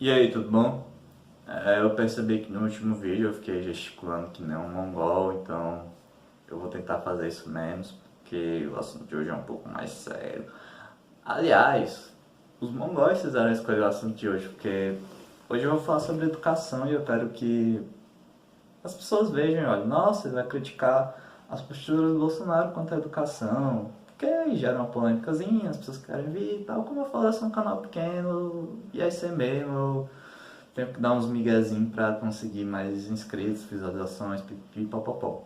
E aí, tudo bom? Eu percebi que no último vídeo eu fiquei gesticulando que nem um mongol, então eu vou tentar fazer isso menos, porque o assunto de hoje é um pouco mais sério. Aliás, os mongóis fizeram escolher o assunto de hoje, porque hoje eu vou falar sobre educação e eu quero que as pessoas vejam, olha, nossa, ele vai criticar as posturas do Bolsonaro quanto à educação, porque aí gera uma polêmicazinha, as pessoas querem vir e tal. Como eu falei, eu sou um canal pequeno, e é isso aí mesmo, eu tenho que dar uns miguezinhos pra conseguir mais inscritos, visualizações, pipipopopó.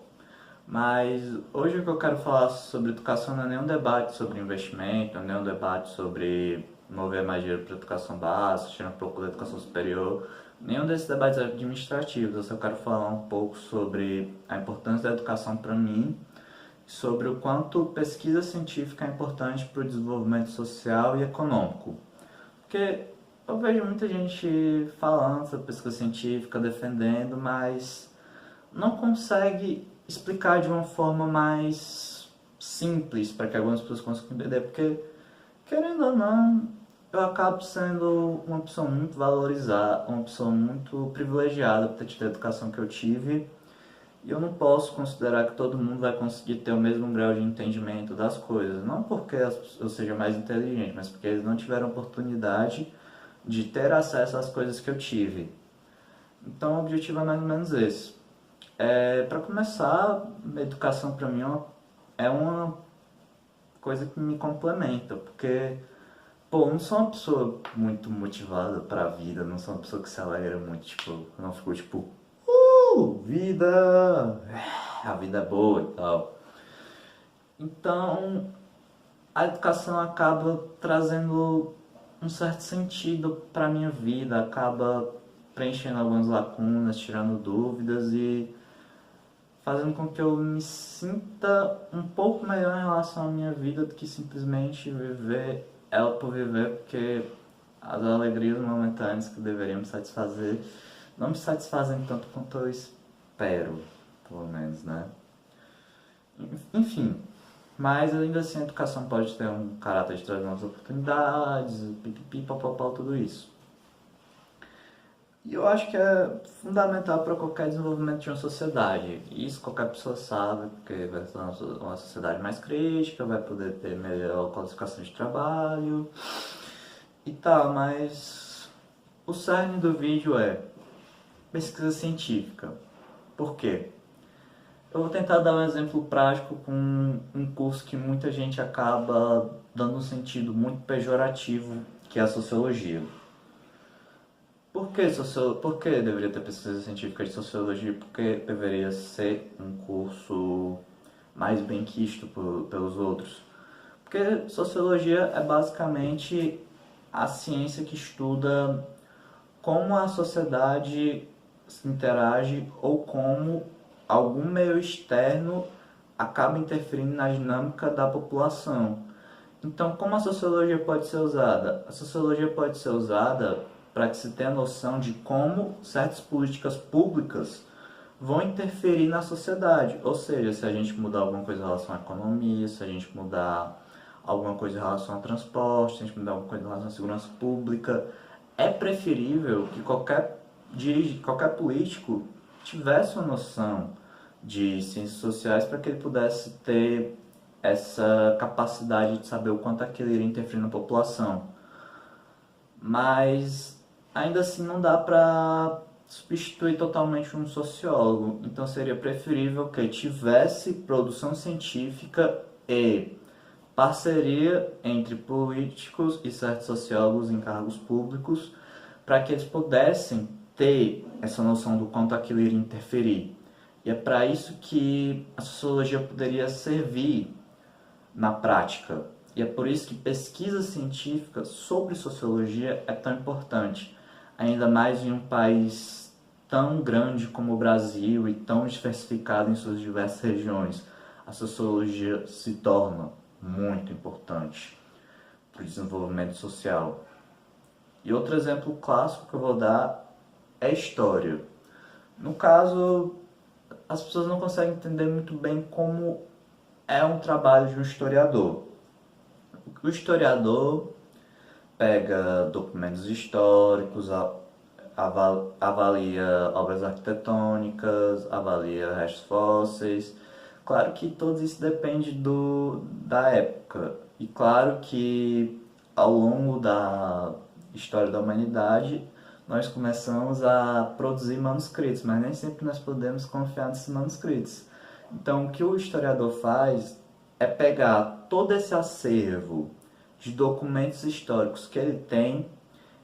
Mas hoje o que eu quero falar sobre educação não é nenhum debate sobre investimento, não é nenhum debate sobre mover mais dinheiro para educação básica, tirar um pouco da educação superior, nenhum desses debates administrativos. Eu só quero falar um pouco sobre a importância da educação para mim, sobre o quanto pesquisa científica é importante para o desenvolvimento social e econômico. Porque eu vejo muita gente falando sobre pesquisa científica, defendendo, mas não consegue explicar de uma forma mais simples para que algumas pessoas consigam entender, porque, querendo ou não, eu acabo sendo uma pessoa muito valorizada, uma pessoa muito privilegiada por ter tido a educação que eu tive, e eu não posso considerar que todo mundo vai conseguir ter o mesmo grau de entendimento das coisas, não porque eu seja mais inteligente, mas porque eles não tiveram oportunidade de ter acesso às coisas que eu tive. Então o objetivo é mais ou menos esse. Para começar, a educação para mim é uma coisa que me complementa, porque, pô, eu não sou uma pessoa muito motivada para a vida, não sou uma pessoa que se alegra muito, tipo, eu não fico tipo, vida, a vida é boa e tal. Então, a educação acaba trazendo um certo sentido para minha vida, acaba preenchendo algumas lacunas, tirando dúvidas e fazendo com que eu me sinta um pouco melhor em relação à minha vida do que simplesmente viver ela por viver, porque as alegrias momentâneas que deveriam me satisfazer não me satisfazem tanto quanto eu espero, pelo menos, né? Enfim, mas ainda assim a educação pode ter um caráter de trazer novas oportunidades, pipipi, papapá, tudo isso. E eu acho que é fundamental para qualquer desenvolvimento de uma sociedade. Isso qualquer pessoa sabe, porque vai ser uma sociedade mais crítica, vai poder ter melhor qualificação de trabalho e tal, mas o cerne do vídeo é pesquisa científica. Por quê? Eu vou tentar dar um exemplo prático com um curso que muita gente acaba dando um sentido muito pejorativo, que é a sociologia. Por que deveria ter pesquisa científica de sociologia? Porque deveria ser um curso mais bem quisto pelos outros. Porque sociologia é basicamente a ciência que estuda como a sociedade se interage ou como algum meio externo acaba interferindo na dinâmica da população. Então, como a sociologia pode ser usada? A sociologia pode ser usada para que se tenha noção de como certas políticas públicas vão interferir na sociedade. Ou seja, se a gente mudar alguma coisa em relação à economia, se a gente mudar alguma coisa em relação ao transporte, se a gente mudar alguma coisa em relação à segurança pública, é preferível que qualquer político tivesse uma noção de ciências sociais para que ele pudesse ter essa capacidade de saber o quanto aquilo iria interferir na população. Mas ainda assim não dá para substituir totalmente um sociólogo. Então seria preferível que tivesse produção científica e parceria entre políticos e certos sociólogos em cargos públicos para que eles pudessem ter essa noção do quanto aquilo iria interferir. E é para isso que a sociologia poderia servir na prática. E é por isso que pesquisa científica sobre sociologia é tão importante, ainda mais em um país tão grande como o Brasil e tão diversificado em suas diversas regiões. A sociologia se torna muito importante para o desenvolvimento social. E outro exemplo clássico que eu vou dar é a história. No caso, as pessoas não conseguem entender muito bem como é um trabalho de um historiador. O historiador pega documentos históricos, avalia obras arquitetônicas, avalia restos fósseis. Claro que tudo isso depende da época. E claro que ao longo da história da humanidade nós começamos a produzir manuscritos, mas nem sempre nós podemos confiar nesses manuscritos. Então o que o historiador faz é pegar todo esse acervo de documentos históricos que ele tem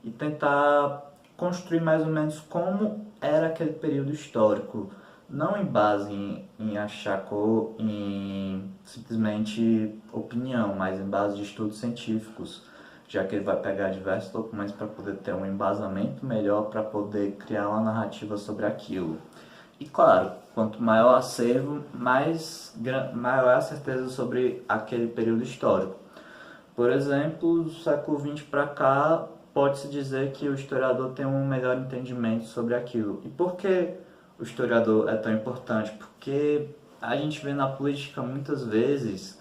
e tentar construir mais ou menos como era aquele período histórico, não em base em simplesmente opinião, mas em base de estudos científicos, já que ele vai pegar diversos documentos para poder ter um embasamento melhor para poder criar uma narrativa sobre aquilo. E claro, quanto maior o acervo, maior é a certeza sobre aquele período histórico. Por exemplo, do século XX para cá, pode-se dizer que o historiador tem um melhor entendimento sobre aquilo. E por que o historiador é tão importante? Porque a gente vê na política muitas vezes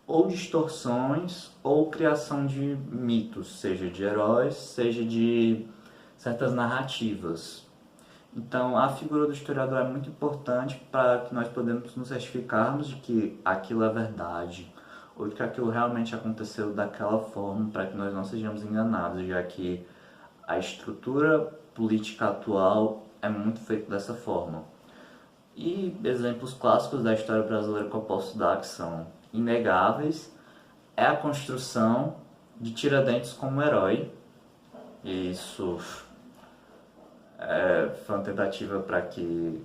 ou distorções ou criação de mitos, seja de heróis, seja de certas narrativas. Então, a figura do historiador é muito importante para que nós podemos nos certificarmos de que aquilo é verdade, ou de que aquilo realmente aconteceu daquela forma, para que nós não sejamos enganados, já que a estrutura política atual é muito feita dessa forma. E exemplos clássicos da história brasileira que eu posso dar, que são inegáveis, é a construção de Tiradentes como herói. E isso foi uma tentativa para que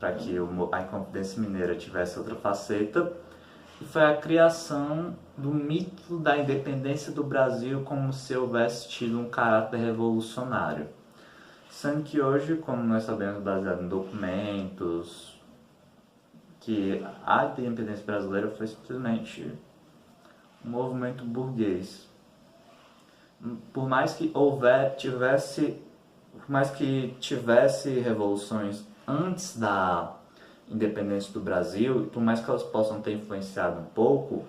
a Inconfidência Mineira tivesse outra faceta, e foi a criação do mito da independência do Brasil como se houvesse tido um caráter revolucionário. Sendo que hoje, como nós sabemos, baseado em documentos, que a independência brasileira foi simplesmente um movimento burguês. Por mais que tivesse revoluções antes da independência do Brasil, e por mais que elas possam ter influenciado um pouco,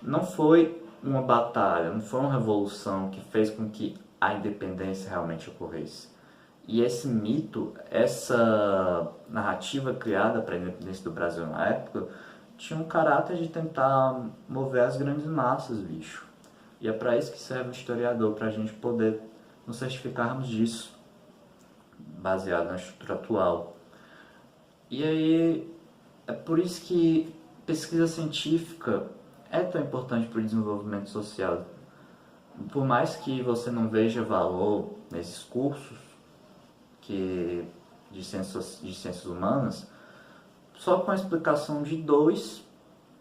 não foi uma batalha, não foi uma revolução que fez com que a independência realmente ocorresse. E esse mito, essa narrativa criada para a independência do Brasil na época, tinha um caráter de tentar mover as grandes massas, bicho. E é para isso que serve o historiador, para a gente poder nos certificarmos disso, baseado na estrutura atual. E aí, é por isso que pesquisa científica é tão importante para o desenvolvimento social. Por mais que você não veja valor nesses cursos de ciências humanas, só com a explicação de dois,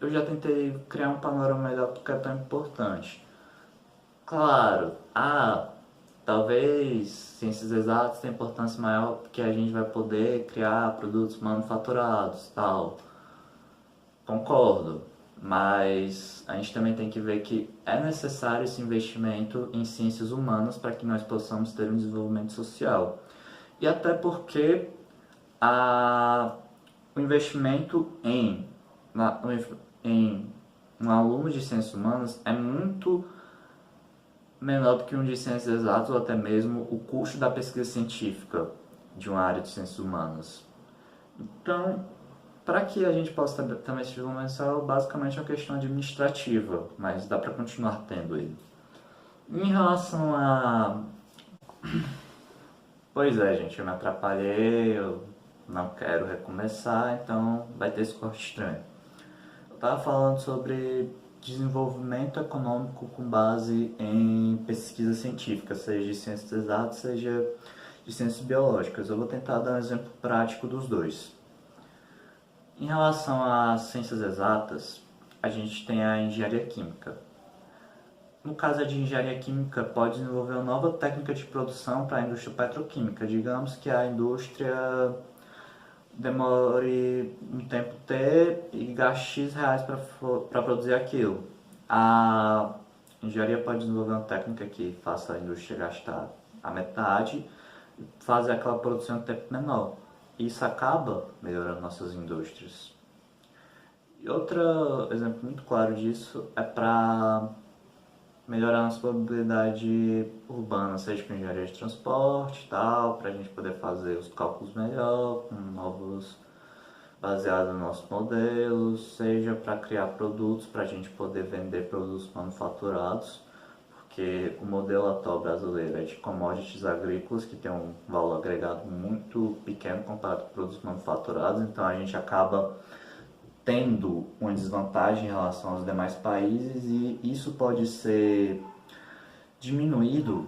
eu já tentei criar um panorama melhor porque é tão importante. Claro, talvez ciências exatas tenham importância maior porque a gente vai poder criar produtos manufaturados, tal. Concordo, mas a gente também tem que ver que é necessário esse investimento em ciências humanas para que nós possamos ter um desenvolvimento social. E até porque o investimento em um aluno de ciências humanas é muito menor do que um de ciências exatas, ou até mesmo o custo da pesquisa científica de uma área de ciências humanas. Então, para que a gente possa ter esse desenvolvimento social, basicamente é uma questão administrativa, mas dá para continuar tendo ele. Em relação a... Pois é, gente, eu me atrapalhei, eu não quero recomeçar, então vai ter esse corte estranho. Eu estava falando sobre desenvolvimento econômico com base em pesquisa científica, seja de ciências exatas, seja de ciências biológicas. Eu vou tentar dar um exemplo prático dos dois. Em relação às ciências exatas, a gente tem a engenharia química. No caso de engenharia química, pode desenvolver uma nova técnica de produção para a indústria petroquímica. Digamos que a indústria demore um tempo T e gaste X reais para produzir aquilo. A engenharia pode desenvolver uma técnica que faça a indústria gastar a metade e fazer aquela produção em tempo menor. Isso acaba melhorando nossas indústrias. E outro exemplo muito claro disso é para melhorar a nossa mobilidade urbana, seja com engenharia de transporte e tal, para a gente poder fazer os cálculos melhor, com novos baseados nos nossos modelos, seja para criar produtos, para a gente poder vender produtos manufaturados, porque o modelo atual brasileiro é de commodities agrícolas, que tem um valor agregado muito pequeno comparado com produtos manufaturados, então a gente acaba tendo uma desvantagem em relação aos demais países e isso pode ser diminuído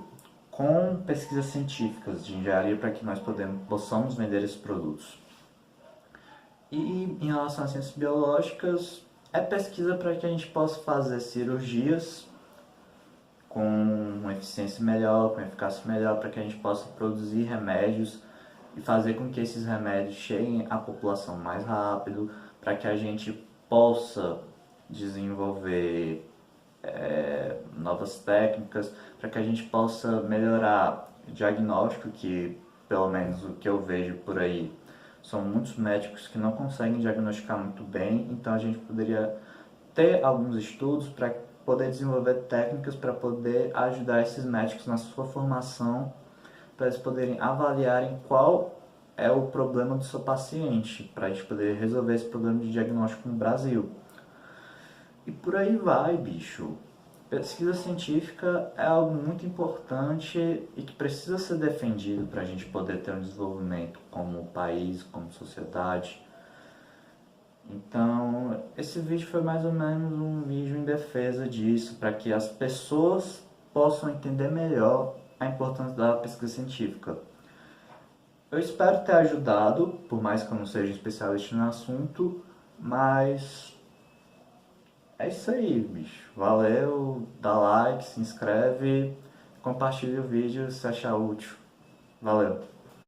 com pesquisas científicas de engenharia para que nós possamos vender esses produtos. E em relação às ciências biológicas, é pesquisa para que a gente possa fazer cirurgias com uma eficiência melhor, com eficácia melhor, para que a gente possa produzir remédios e fazer com que esses remédios cheguem à população mais rápido, para que a gente possa desenvolver novas técnicas, para que a gente possa melhorar o diagnóstico, que pelo menos o que eu vejo por aí são muitos médicos que não conseguem diagnosticar muito bem, então a gente poderia ter alguns estudos para poder desenvolver técnicas para poder ajudar esses médicos na sua formação, para eles poderem avaliarem qual é o problema do seu paciente, para a gente poder resolver esse problema de diagnóstico no Brasil. E por aí vai, bicho. Pesquisa científica é algo muito importante e que precisa ser defendido para a gente poder ter um desenvolvimento como país, como sociedade. Então, esse vídeo foi mais ou menos um vídeo em defesa disso, para que as pessoas possam entender melhor a importância da pesquisa científica. Eu espero ter ajudado, por mais que eu não seja especialista no assunto, mas é isso aí, bicho. Valeu, dá like, se inscreve, compartilha o vídeo se achar útil. Valeu!